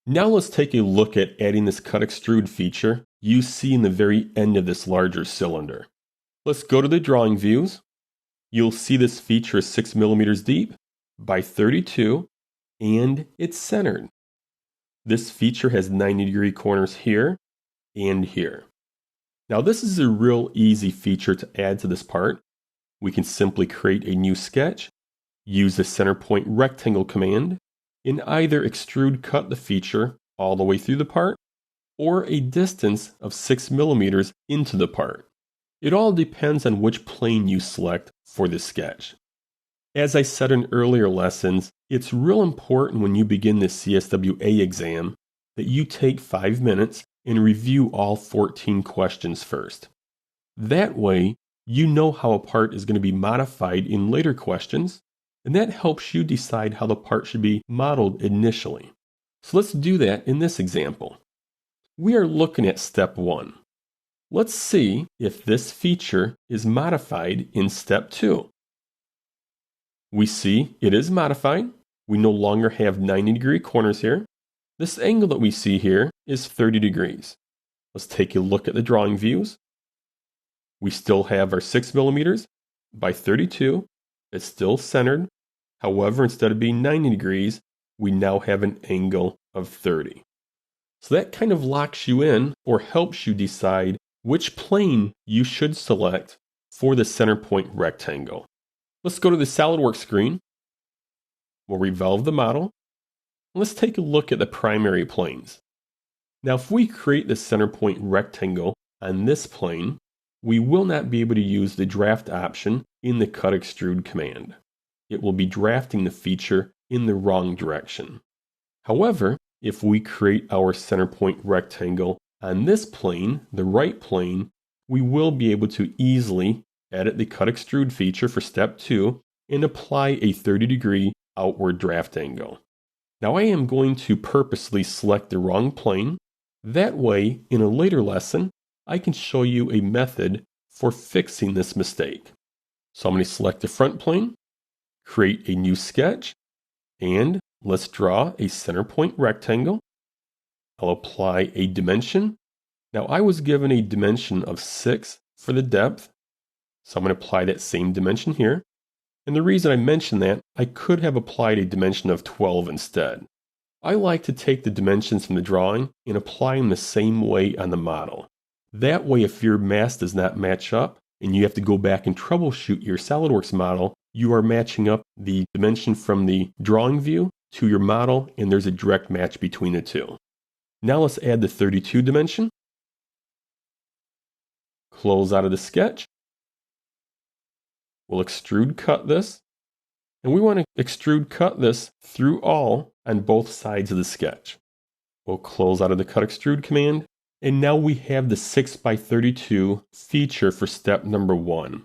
Now let's take a look at adding this cut extrude feature you see in the very end of this larger cylinder. Let's go to the drawing views. You'll see this feature is 6 millimeters deep by 32 and it's centered. This feature has 90-degree corners here and here. Now this is a real easy feature to add to this part. We can simply create a new sketch, use the center point rectangle command, and either extrude cut the feature all the way through the part or a distance of 6 millimeters into the part. It all depends on which plane you select for this sketch. As I said in earlier lessons, it's real important when you begin the CSWA exam that you take 5 minutes and review all 14 questions first. That way, you know how a part is going to be modified in later questions, and that helps you decide how the part should be modeled initially. So let's do that in this example. We are looking at step 1. Let's see if this feature is modified in step 2. We see it is modified. We no longer have 90-degree corners here. This angle that we see here is 30 degrees. Let's take a look at the drawing views. We still have our 6 millimeters by 32. It's still centered. However, instead of being 90 degrees, we now have an angle of 30. So that kind of locks you in or helps you decide which plane you should select for the center point rectangle. Let's go to the SolidWorks screen. We'll revolve the model. Let's take a look at the primary planes. Now, if we create the center point rectangle on this plane, we will not be able to use the draft option in the cut extrude command. It will be drafting the feature in the wrong direction. However, if we create our center point rectangle on this plane, the right plane, we will be able to easily edit the cut extrude feature for step 2 and apply a 30-degree outward draft angle. Now I am going to purposely select the wrong plane. That way, in a later lesson, I can show you a method for fixing this mistake. So I'm going to select the front plane, create a new sketch, and let's draw a center point rectangle. I'll apply a dimension. Now I was given a dimension of 6 for the depth, so I'm going to apply that same dimension here. And the reason I mention that, I could have applied a dimension of 12 instead. I like to take the dimensions from the drawing and apply them the same way on the model. That way, if your math does not match up and you have to go back and troubleshoot your SolidWorks model, you are matching up the dimension from the drawing view to your model, and there's a direct match between the two. Now let's add the 32 dimension. Close out of the sketch. We'll extrude cut this, and we want to extrude cut this through all on both sides of the sketch. We'll close out of the cut extrude command, and now we have the 6x32 feature for step number 1.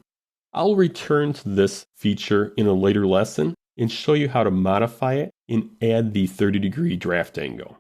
I'll return to this feature in a later lesson and show you how to modify it and add the 30-degree draft angle.